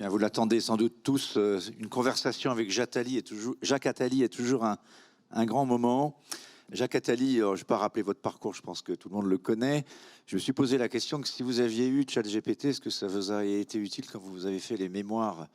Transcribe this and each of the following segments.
Bien, vous l'attendez sans doute tous. Une conversation avec Jacques Attali est toujours un grand moment. Jacques Attali, je ne vais pas rappeler votre parcours, je pense que tout le monde le connaît. Je me suis posé la question que si vous aviez eu ChatGPT, est-ce que ça vous aurait été utile quand vous avez fait les mémoires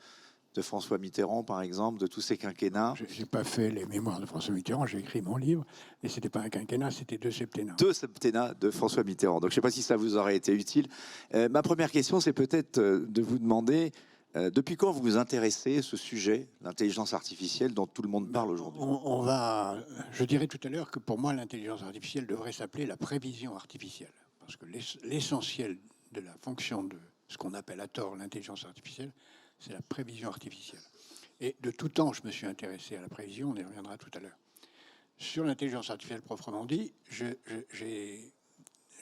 de François Mitterrand, par exemple, de tous ces quinquennats? Je n'ai pas fait les mémoires de François Mitterrand, j'ai écrit mon livre, et ce n'était pas un quinquennat, c'était 2 septennats. 2 septennats de François Mitterrand. Donc je ne sais pas si ça vous aurait été utile. Ma première question, c'est peut-être de vous demander depuis quand vous vous intéressez à ce sujet, l'intelligence artificielle, dont tout le monde parle aujourd'hui? Je dirais tout à l'heure que pour moi, l'intelligence artificielle devrait s'appeler la prévision artificielle. Parce que l'essentiel de la fonction de ce qu'on appelle à tort l'intelligence artificielle, c'est la prévision artificielle. Et de tout temps, je me suis intéressé à la prévision, on y reviendra tout à l'heure. Sur l'intelligence artificielle proprement dit, je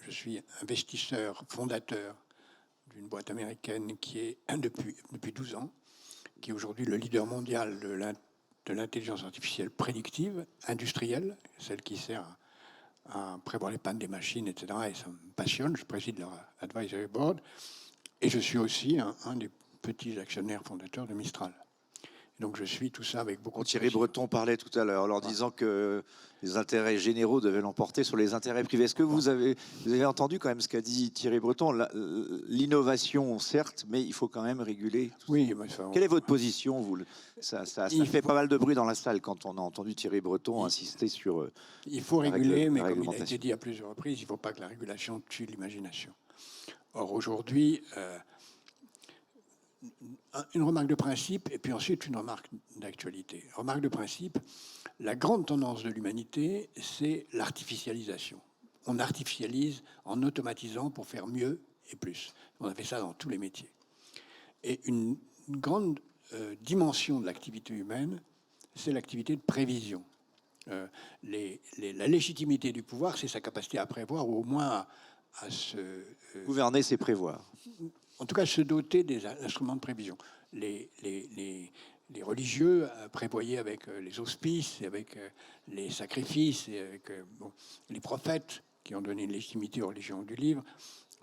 suis investisseur, fondateur d'une boîte américaine qui est depuis 12 ans, qui est aujourd'hui le leader mondial de l'intelligence artificielle prédictive, industrielle, celle qui sert à prévoir les pannes des machines, etc. Et ça me passionne, je préside leur advisory board. Et je suis aussi un des petits actionnaires fondateurs de Mistral. Donc je suis tout ça avec beaucoup de Thierry plaisir. Breton parlait tout à l'heure, en disant que les intérêts généraux devaient l'emporter sur les intérêts privés. Est-ce que vous avez entendu quand même ce qu'a dit Thierry Breton? L'innovation, certes, mais il faut quand même réguler. Oui, Quelle est votre position, vous? Ça fait pas mal de bruit dans la salle quand on a entendu Thierry Breton insister sur il faut réguler, mais la comme il a été dit à plusieurs reprises, il ne faut pas que la régulation tue l'imagination. Or, aujourd'hui, une remarque de principe et puis ensuite une remarque d'actualité. Remarque de principe, la grande tendance de l'humanité, c'est l'artificialisation. On artificialise en automatisant pour faire mieux et plus. On a fait ça dans tous les métiers. Et une grande dimension de l'activité humaine, c'est l'activité de prévision. La légitimité du pouvoir, c'est sa capacité à prévoir ou au moins à se... gouverner, c'est prévoir. En tout cas, se doter des instruments de prévision. Les religieux prévoyaient avec les auspices, et avec les sacrifices, et avec les prophètes qui ont donné une légitimité aux religions du livre.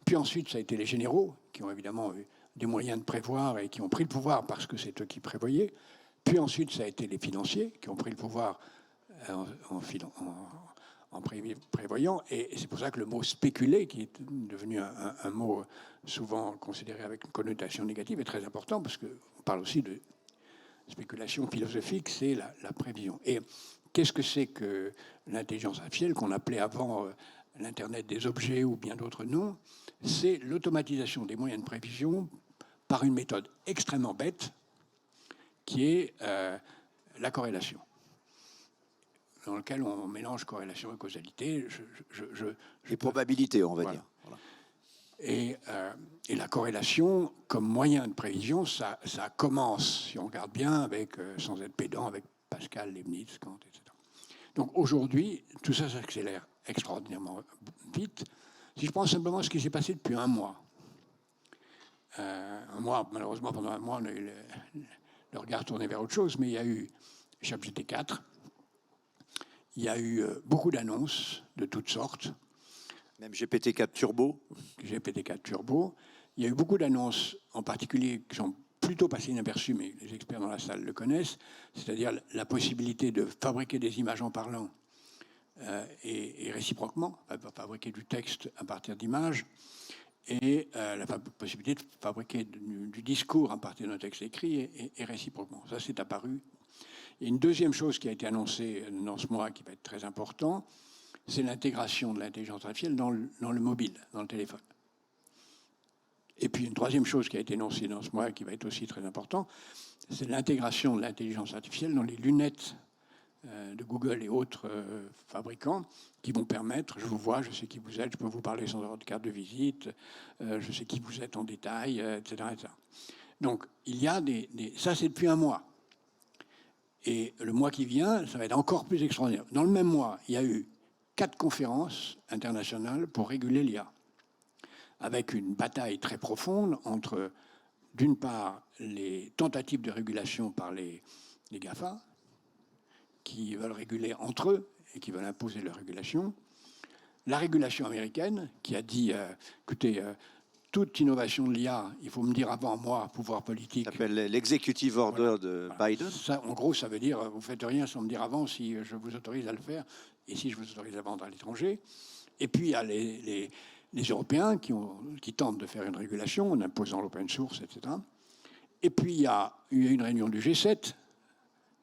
Puis ensuite, ça a été les généraux qui ont évidemment eu des moyens de prévoir et qui ont pris le pouvoir parce que c'est eux qui prévoyaient. Puis ensuite, ça a été les financiers qui ont pris le pouvoir en prévoyant. Et c'est pour ça que le mot spéculer, qui est devenu un mot souvent considéré avec une connotation négative, est très important parce qu'on parle aussi de spéculation philosophique, c'est la prévision. Et qu'est-ce que c'est que l'intelligence artificielle, qu'on appelait avant l'Internet des objets ou bien d'autres noms? C'est l'automatisation des moyens de prévision par une méthode extrêmement bête qui est la corrélation, dans lequel on mélange corrélation et causalité. Les probabilités, on va dire. Voilà. Et la corrélation, comme moyen de prévision, ça commence, si on regarde bien, avec, sans être pédant, avec Pascal, Leibniz, Kant, etc. Donc aujourd'hui, tout ça s'accélère extraordinairement vite. Si je prends simplement ce qui s'est passé depuis un mois, malheureusement, pendant un mois, on a eu le regard tourné vers autre chose, mais il y a eu ChatGPT-4, il y a eu beaucoup d'annonces de toutes sortes. Même GPT-4 Turbo. GPT-4 Turbo. Il y a eu beaucoup d'annonces, en particulier, qui sont plutôt passées inaperçues, mais les experts dans la salle le connaissent, c'est-à-dire la possibilité de fabriquer des images en parlant et réciproquement, fabriquer du texte à partir d'images, et la possibilité de fabriquer du discours à partir d'un texte écrit et réciproquement. Ça, c'est apparu. Et une deuxième chose qui a été annoncée dans ce mois, qui va être très important, c'est l'intégration de l'intelligence artificielle dans le mobile, dans le téléphone. Et puis une troisième chose qui a été annoncée dans ce mois, qui va être aussi très important, c'est l'intégration de l'intelligence artificielle dans les lunettes de Google et autres fabricants qui vont permettre, je vous vois, je sais qui vous êtes, je peux vous parler sans avoir de carte de visite, je sais qui vous êtes en détail, etc., etc. Donc il y a ça c'est depuis un mois. Et le mois qui vient, ça va être encore plus extraordinaire. Dans le même mois, il y a eu 4 conférences internationales pour réguler l'IA, avec une bataille très profonde entre, d'une part, les tentatives de régulation par les GAFA, qui veulent réguler entre eux et qui veulent imposer leur régulation, la régulation américaine, qui a dit, écoutez, toute innovation de l'IA, il faut me dire avant moi, pouvoir politique. Ça s'appelle l'executive order de Biden. Ça, en gros, ça veut dire vous faites rien sans me dire avant si je vous autorise à le faire et si je vous autorise à vendre à l'étranger. Et puis il y a les Européens qui tentent de faire une régulation en imposant l'open source, etc. Et puis il y a une réunion du G7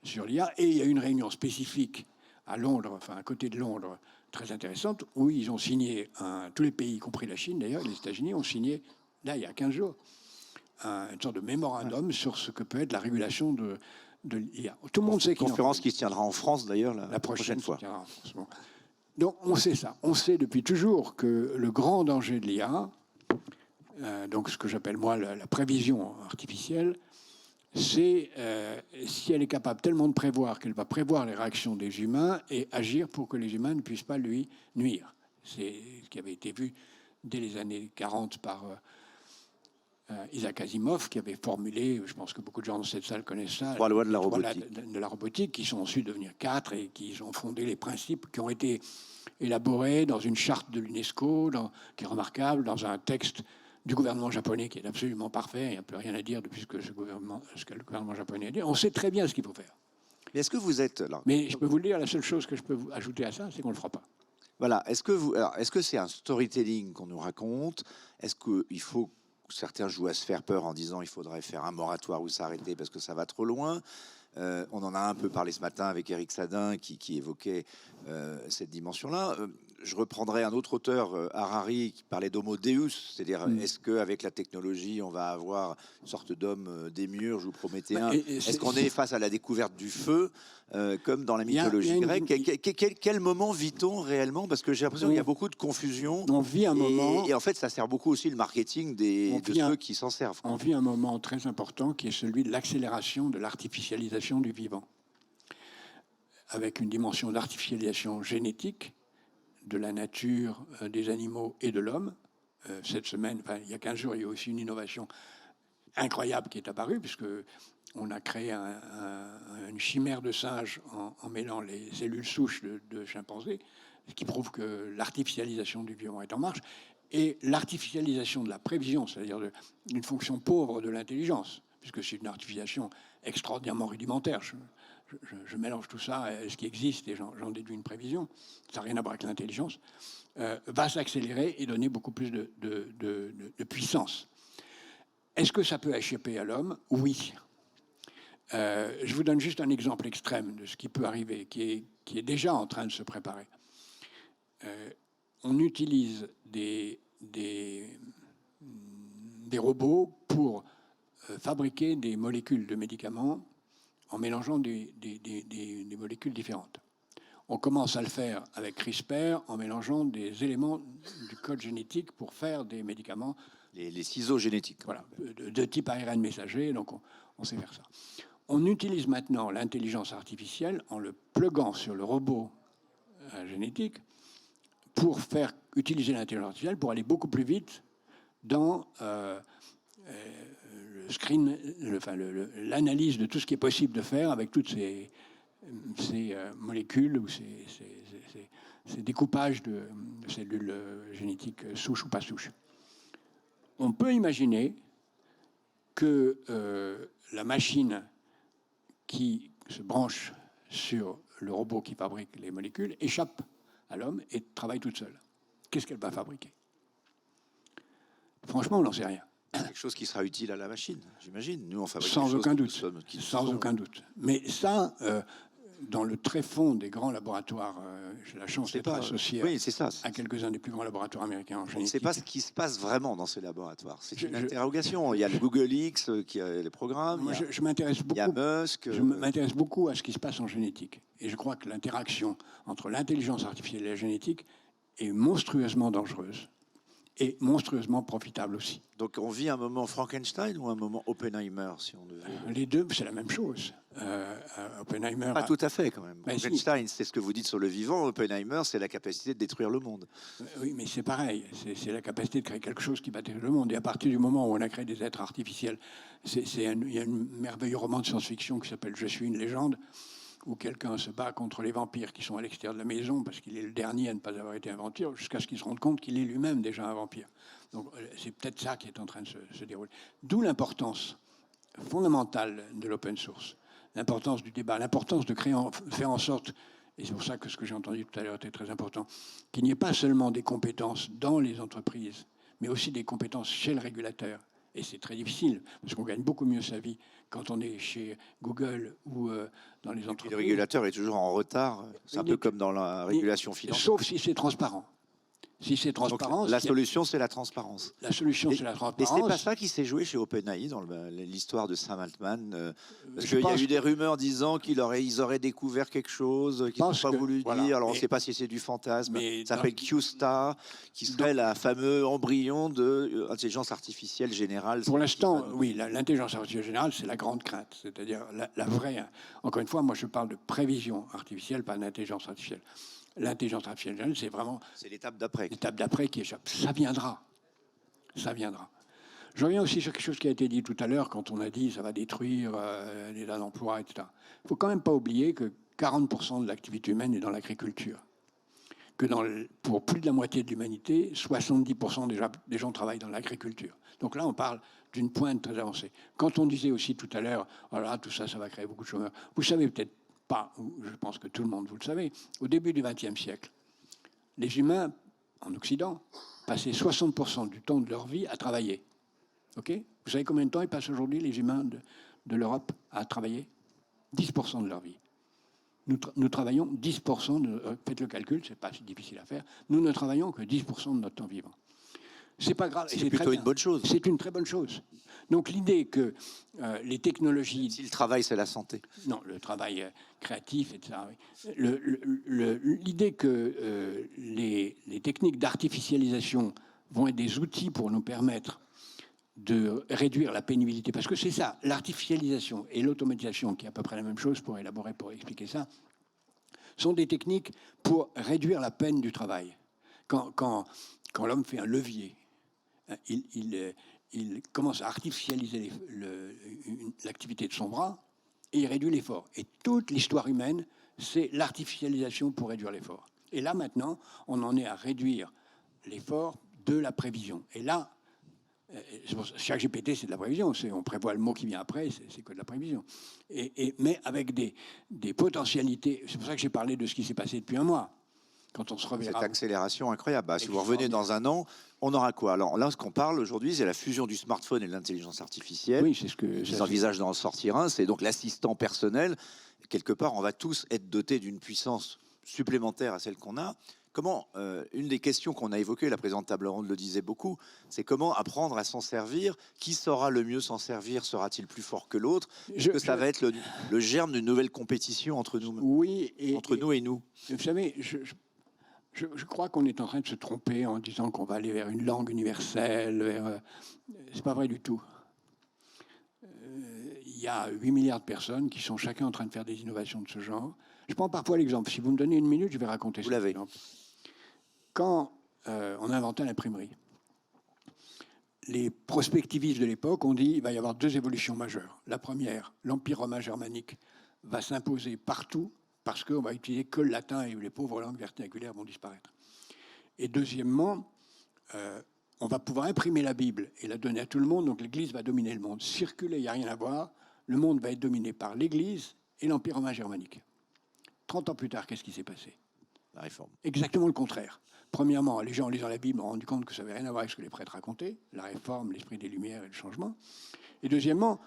sur l'IA et il y a une réunion spécifique à Londres, enfin à côté de Londres, très intéressante, où ils ont signé, tous les pays, y compris la Chine d'ailleurs, les États-Unis, ont signé, là, il y a 15 jours, une sorte de mémorandum sur ce que peut être la régulation de l'IA. Tout le monde sait qu'il y a une conférence qui se tiendra en France d'ailleurs la prochaine fois. Bon. Donc on sait ça. On sait depuis toujours que le grand danger de l'IA, donc ce que j'appelle moi la prévision artificielle, c'est si elle est capable tellement de prévoir qu'elle va prévoir les réactions des humains et agir pour que les humains ne puissent pas lui nuire. C'est ce qui avait été vu dès les années 40 par Isaac Asimov, qui avait formulé, je pense que beaucoup de gens dans cette salle connaissent ça, 3 lois de la robotique. De la robotique, qui sont ensuite devenues 4 et qui ont fondé les principes qui ont été élaborés dans une charte de l'UNESCO, qui est remarquable, dans un texte du gouvernement japonais qui est absolument parfait, il n'y a plus rien à dire depuis ce que le gouvernement japonais a dit. On sait très bien ce qu'il faut faire. Mais est-ce que vous êtes là? Mais je peux vous le dire, la seule chose que je peux vous ajouter à ça, c'est qu'on ne le fera pas. Voilà. Est-ce que c'est un storytelling qu'on nous raconte? Est-ce qu'il faut que certains jouent à se faire peur en disant il faudrait faire un moratoire ou s'arrêter parce que ça va trop loin? On en a un peu parlé ce matin avec Éric Sadin qui évoquait cette dimension-là. Je reprendrai un autre auteur, Harari, qui parlait d'homo deus, c'est-à-dire est-ce qu'avec la technologie, on va avoir une sorte d'homme démiurge ou prométhéen? Est-ce qu'on est face à la découverte du feu, comme dans la mythologie grecque? Quel moment vit-on réellement? Parce que j'ai l'impression qu'il y a beaucoup de confusion. On vit un moment... Et en fait, ça sert beaucoup aussi le marketing de ceux qui s'en servent. On vit un moment très important qui est celui de l'accélération de l'artificialisation du vivant, avec une dimension d'artificialisation génétique de la nature, des animaux et de l'homme. Cette semaine, il y a 15 jours, il y a aussi une innovation incroyable qui est apparue, puisque on a créé une chimère de singe en mêlant les cellules souches de chimpanzés, ce qui prouve que l'artificialisation du vivant est en marche, et l'artificialisation de la prévision, c'est-à-dire d'une fonction pauvre de l'intelligence, puisque c'est une artificialisation extraordinairement rudimentaire. Je mélange tout ça, ce qui existe, et j'en déduis une prévision, ça n'a rien à voir avec l'intelligence, va s'accélérer et donner beaucoup plus de puissance. Est-ce que ça peut échapper à l'homme? Oui. Je vous donne juste un exemple extrême de ce qui peut arriver, qui est déjà en train de se préparer. On utilise des robots pour fabriquer des molécules de médicaments en mélangeant des molécules différentes. On commence à le faire avec CRISPR en mélangeant des éléments du code génétique pour faire des médicaments. Les ciseaux génétiques. Voilà, de type ARN messager, donc on sait faire ça. On utilise maintenant l'intelligence artificielle en le pluguant sur le robot génétique pour faire utiliser l'intelligence artificielle pour aller beaucoup plus vite dans l'analyse de tout ce qui est possible de faire avec toutes ces molécules ou ces découpages de cellules génétiques souches ou pas souches. On peut imaginer que la machine qui se branche sur le robot qui fabrique les molécules échappe à l'homme et travaille toute seule. Qu'est-ce qu'elle va fabriquer? Franchement, on n'en sait rien. Quelque chose qui sera utile à la machine, j'imagine. Nous, on fabrique sans aucun doute. Sans aucun doute. Mais ça, dans le tréfonds des grands laboratoires, j'ai la chance d'être associé à quelques-uns des plus grands laboratoires américains en génétique. On ne sait pas ce qui se passe vraiment dans ces laboratoires. C'est une interrogation. Il y a le Google X qui a les programmes. Moi, je m'intéresse beaucoup. Il y a Musk. Je m'intéresse beaucoup à ce qui se passe en génétique. Et je crois que l'interaction entre l'intelligence artificielle et la génétique est monstrueusement dangereuse et monstrueusement profitable aussi. Donc on vit un moment Frankenstein ou un moment Oppenheimer, si on devait... Les deux, c'est la même chose. Oppenheimer... Pas tout à fait, quand même. Ben Frankenstein, c'est ce que vous dites sur le vivant. Oppenheimer, c'est la capacité de détruire le monde. Oui, mais c'est pareil. C'est la capacité de créer quelque chose qui va détruire le monde. Et à partir du moment où on a créé des êtres artificiels, il y a un merveilleux roman de science-fiction qui s'appelle « Je suis une légende », où quelqu'un se bat contre les vampires qui sont à l'extérieur de la maison parce qu'il est le dernier à ne pas avoir été un vampire, jusqu'à ce qu'il se rende compte qu'il est lui-même déjà un vampire. Donc c'est peut-être ça qui est en train de se dérouler. D'où l'importance fondamentale de l'open source, l'importance du débat, l'importance de faire en sorte, et c'est pour ça que ce que j'ai entendu tout à l'heure était très important, qu'il n'y ait pas seulement des compétences dans les entreprises, mais aussi des compétences chez le régulateur. Et c'est très difficile, parce qu'on gagne beaucoup mieux sa vie quand on est chez Google ou dans les entreprises. Le régulateur est toujours en retard. C'est un peu comme dans la régulation financière. Sauf si c'est transparent. Si c'est transparent. Donc, la solution, c'est la transparence. La solution, c'est la transparence. Mais c'est pas ça qui s'est joué chez OpenAI dans l'histoire de Sam Altman. Parce qu'il y a eu des rumeurs disant qu'ils auraient découvert quelque chose qu'ils n'ont pas voulu dire. Alors on ne sait pas si c'est du fantasme. Ça s'appelle QStar, qui serait la fameuse embryon de l'intelligence artificielle générale. Pour l'instant, oui, l'intelligence artificielle générale, c'est la grande crainte. C'est-à-dire la vraie. Encore une fois, moi, je parle de prévision artificielle, pas d'intelligence artificielle. L'intelligence artificielle, c'est vraiment... C'est l'étape d'après. L'étape d'après qui échappe. Ça viendra. Ça viendra. Je reviens aussi sur quelque chose qui a été dit tout à l'heure, quand on a dit ça va détruire les emplois, etc. Il ne faut quand même pas oublier que 40% de l'activité humaine est dans l'agriculture. Que pour plus de la moitié de l'humanité, 70% des gens travaillent dans l'agriculture. Donc là, on parle d'une pointe très avancée. Quand on disait aussi tout à l'heure, voilà, tout ça, ça va créer beaucoup de chômeurs. Vous savez peut-être pas, je pense que tout le monde, vous le savez, au début du XXe siècle, les humains, en Occident, passaient 60% du temps de leur vie à travailler. Okay, vous savez combien de temps ils passent aujourd'hui, les humains de l'Europe, à travailler? 10% de leur vie. Nous travaillons 10%, faites le calcul, c'est pas si difficile à faire, nous ne travaillons que 10% de notre temps vivant. C'est pas grave. C'est plutôt une bonne chose. C'est une très bonne chose. Donc l'idée que les technologies... Si le travail, c'est la santé. Non, le travail créatif, etc. L'idée que les techniques d'artificialisation vont être des outils pour nous permettre de réduire la pénibilité, parce que c'est ça, l'artificialisation et l'automatisation, qui est à peu près la même chose pour expliquer ça, sont des techniques pour réduire la peine du travail. Quand l'homme fait un levier, il commence à artificialiser l'activité de son bras et il réduit l'effort. Et toute l'histoire humaine, c'est l'artificialisation pour réduire l'effort. Et là, maintenant, on en est à réduire l'effort de la prévision. Et là, chaque GPT, c'est de la prévision. On prévoit le mot qui vient après, c'est que de la prévision. Mais avec des potentialités. C'est pour ça que j'ai parlé de ce qui s'est passé depuis un mois. Quand on se reverra. Cette accélération incroyable. Si vous revenez dans un an, on aura quoi? Alors là, ce qu'on parle aujourd'hui, c'est la fusion du smartphone et de l'intelligence artificielle. Oui, c'est ce que j'envisage d'en sortir un. C'est donc l'assistant personnel. Quelque part, on va tous être dotés d'une puissance supplémentaire à celle qu'on a. Comment, une des questions qu'on a évoquées, la présidente table ronde le disait beaucoup, c'est comment apprendre à s'en servir. Qui saura le mieux s'en servir? Sera-t-il plus fort que l'autre? Est-ce que ça va être le germe d'une nouvelle compétition entre nous? Oui, nous et nous. Vous savez, je crois qu'on est en train de se tromper en disant qu'on va aller vers une langue universelle. C'est pas vrai du tout. Il y a 8 milliards de personnes qui sont chacun en train de faire des innovations de ce genre. Je prends parfois l'exemple. Si vous me donnez une minute, je vais raconter ça. Vous l'avez. Quand on a inventé l'imprimerie, les prospectivistes de l'époque ont dit qu'il va y avoir 2 évolutions majeures. La première, l'Empire romain germanique va s'imposer partout parce qu'on va utiliser que le latin et les pauvres langues vernaculaires vont disparaître. Et deuxièmement, on va pouvoir imprimer la Bible et la donner à tout le monde, donc l'Église va dominer le monde. Circuler, il n'y a rien à voir. Le monde va être dominé par l'Église et l'Empire romain germanique. 30 ans plus tard, qu'est-ce qui s'est passé? La réforme. Exactement le contraire. Premièrement, les gens en lisant la Bible ont rendu compte que ça n'avait rien à voir avec ce que les prêtres racontaient, la réforme, l'esprit des Lumières et le changement. Et deuxièmement,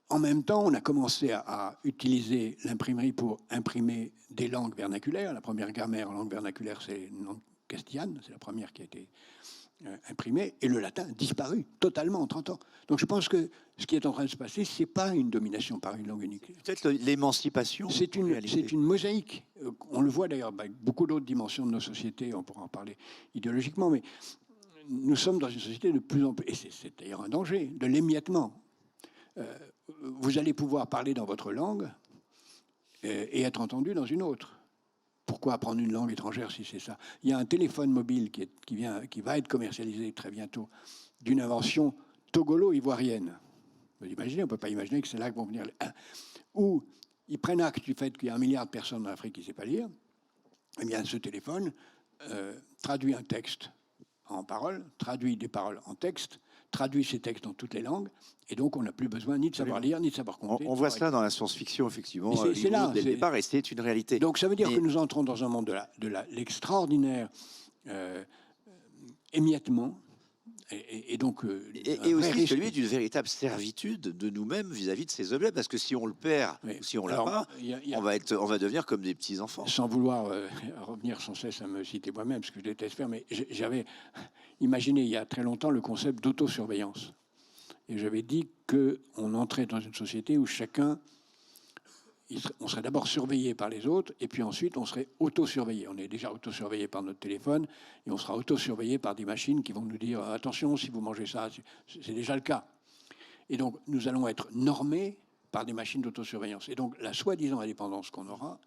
en même temps, on a commencé à utiliser l'imprimerie pour imprimer des langues vernaculaires. La première grammaire en langue vernaculaire, c'est une langue castillane, c'est la première qui a été imprimée, et le latin a disparu totalement en 30 ans. Donc je pense que ce qui est en train de se passer, ce n'est pas une domination par une langue unique. Peut-être l'émancipation. C'est une mosaïque. On le voit d'ailleurs avec beaucoup d'autres dimensions de nos sociétés, on pourra en parler idéologiquement, mais nous sommes dans une société de plus en plus, et c'est d'ailleurs un danger, de l'émiettement. Vous allez pouvoir parler dans votre langue et être entendu dans une autre. Pourquoi apprendre une langue étrangère si c'est ça? Il y a un téléphone mobile qui va être commercialisé très bientôt, d'une invention togolo-ivoirienne. Vous imaginez, on ne peut pas imaginer que c'est là que vont venir... Où ils prennent acte du fait qu'il y a 1 milliard de personnes en Afrique qui ne savent pas lire, eh bien, ce téléphone traduit un texte en paroles, traduit des paroles en texte, traduit ces textes dans toutes les langues, et donc on n'a plus besoin ni de savoir lire, ni de savoir compter. On voit cela dans la science-fiction, effectivement, c'est là, dès le départ, et c'est une réalité. Donc ça veut dire que nous entrons dans un monde de l'extraordinaire émiettement, et donc et aussi celui d'une véritable servitude de nous-mêmes vis-à-vis de ces objets, parce que si on le perd, ou si on l'a pas, on va devenir comme des petits enfants. Sans vouloir revenir sans cesse à me citer moi-même, ce que je déteste faire, mais j'avais imaginé il y a très longtemps le concept d'autosurveillance, et j'avais dit qu'on entrait dans une société où on serait d'abord surveillé par les autres, et puis ensuite on serait autosurveillé. On est déjà autosurveillé par notre téléphone, et on sera autosurveillé par des machines qui vont nous dire « Attention, si vous mangez ça », c'est déjà le cas. Et donc nous allons être normés par des machines d'autosurveillance. Et donc la soi-disant indépendance qu'on aura,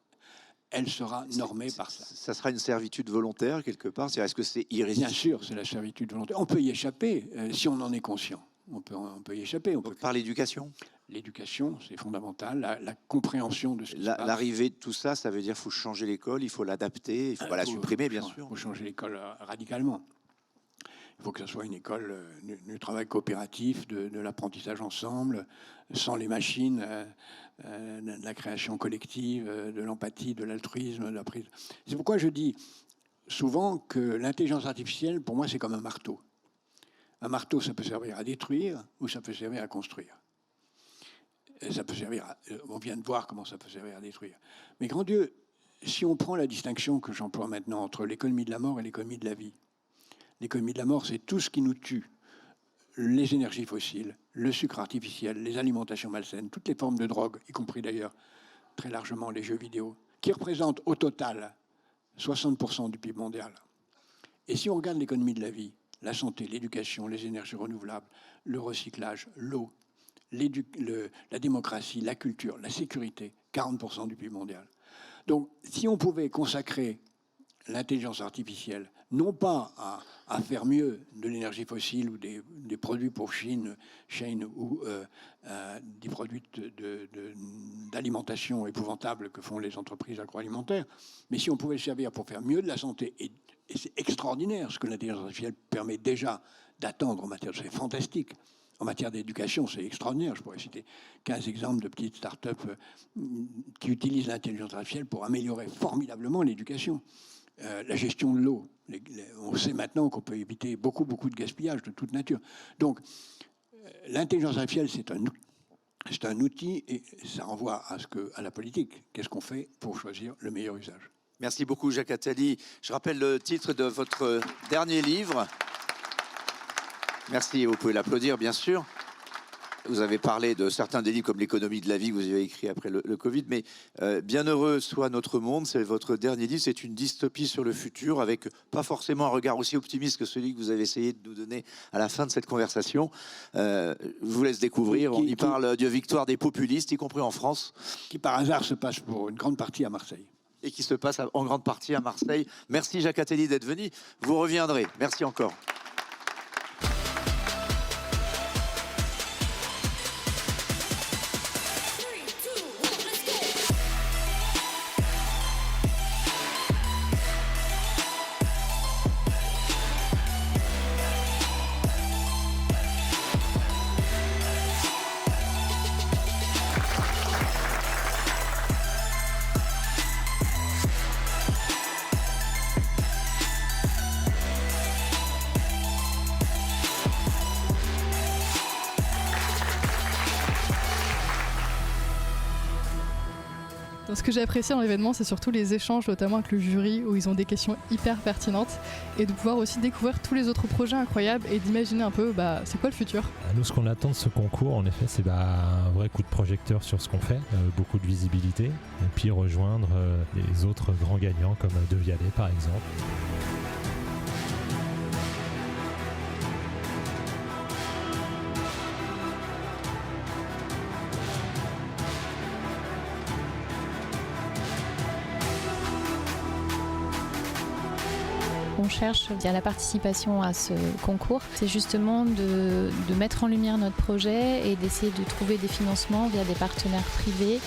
elle sera normée par ça. Ça sera une servitude volontaire, quelque part? Est-ce que c'est irrésistible? Bien sûr, c'est la servitude volontaire. On peut y échapper si on en est conscient. On peut y échapper. Par l'éducation? L'éducation, c'est fondamental, la compréhension de ce qui se passe. L'arrivée de tout ça, ça veut dire qu'il faut changer l'école, il faut l'adapter, il ne faut pas la supprimer, bien sûr. Il faut changer l'école radicalement. Il faut que ce soit une école du travail coopératif, de l'apprentissage ensemble, sans les machines, de la création collective, de l'empathie, de l'altruisme, de la prise. C'est pourquoi je dis souvent que l'intelligence artificielle, pour moi, c'est comme un marteau. Un marteau, ça peut servir à détruire ou ça peut servir à construire. Ça peut servir on vient de voir comment ça peut servir à détruire. Mais grand Dieu, si on prend la distinction que j'emploie maintenant entre l'économie de la mort et l'économie de la vie, l'économie de la mort, c'est tout ce qui nous tue. Les énergies fossiles, le sucre artificiel, les alimentations malsaines, toutes les formes de drogue, y compris d'ailleurs très largement les jeux vidéo, qui représentent au total 60% du PIB mondial. Et si on regarde l'économie de la vie, la santé, l'éducation, les énergies renouvelables, le recyclage, l'eau, la démocratie, la culture, la sécurité, 40% du PIB mondial. Donc, si on pouvait consacrer l'intelligence artificielle, non pas à faire mieux de l'énergie fossile ou des produits pour Chine ou des produits d'alimentation épouvantables que font les entreprises agroalimentaires, mais si on pouvait le servir pour faire mieux de la santé, et c'est extraordinaire ce que l'intelligence artificielle permet déjà d'attendre en matière, c'est fantastique. En matière d'éducation, c'est extraordinaire. Je pourrais citer 15 exemples de petites start-up qui utilisent l'intelligence artificielle pour améliorer formidablement l'éducation. La gestion de l'eau. On sait maintenant qu'on peut éviter beaucoup de gaspillage de toute nature. Donc, l'intelligence artificielle, c'est un outil et ça renvoie à la politique. Qu'est-ce qu'on fait pour choisir le meilleur usage? Merci beaucoup, Jacques Attali. Je rappelle le titre de votre dernier livre. Merci, vous pouvez l'applaudir, bien sûr. Vous avez parlé de certains des livres comme l'économie de la vie que vous avez écrit après le Covid, mais Bienheureux soit notre monde, c'est votre dernier livre, c'est une dystopie sur le futur avec pas forcément un regard aussi optimiste que celui que vous avez essayé de nous donner à la fin de cette conversation. Je vous laisse découvrir, on y parle de victoire des populistes, y compris en France. Qui par hasard se passe pour une grande partie à Marseille. Et qui se passe en grande partie à Marseille. Merci Jacques Attali d'être venu, vous reviendrez. Merci encore. Ce que j'ai apprécié dans l'événement, c'est surtout les échanges, notamment avec le jury, où ils ont des questions hyper pertinentes, et de pouvoir aussi découvrir tous les autres projets incroyables et d'imaginer un peu c'est quoi le futur. Nous, ce qu'on attend de ce concours, en effet, c'est un vrai coup de projecteur sur ce qu'on fait, beaucoup de visibilité, et puis rejoindre les autres grands gagnants comme De Vialet par exemple. On cherche via la participation à ce concours, c'est justement de mettre en lumière notre projet et d'essayer de trouver des financements via des partenaires privés.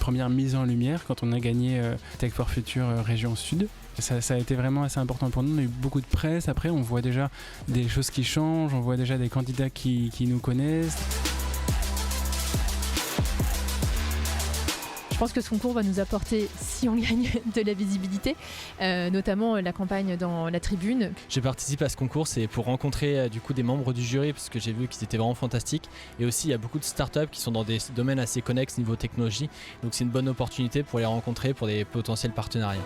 première mise en lumière quand on a gagné Tech for Future Région Sud. Ça a été vraiment assez important pour nous. On a eu beaucoup de presse. Après, on voit déjà des choses qui changent. On voit déjà des candidats qui nous connaissent. Je pense que ce concours va nous apporter, si on gagne, de la visibilité, notamment la campagne dans la tribune. J'ai participé à ce concours, c'est pour rencontrer du coup des membres du jury parce que j'ai vu qu'ils étaient vraiment fantastiques. Et aussi, il y a beaucoup de startups qui sont dans des domaines assez connexes niveau technologie. Donc c'est une bonne opportunité pour les rencontrer, pour des potentiels partenariats.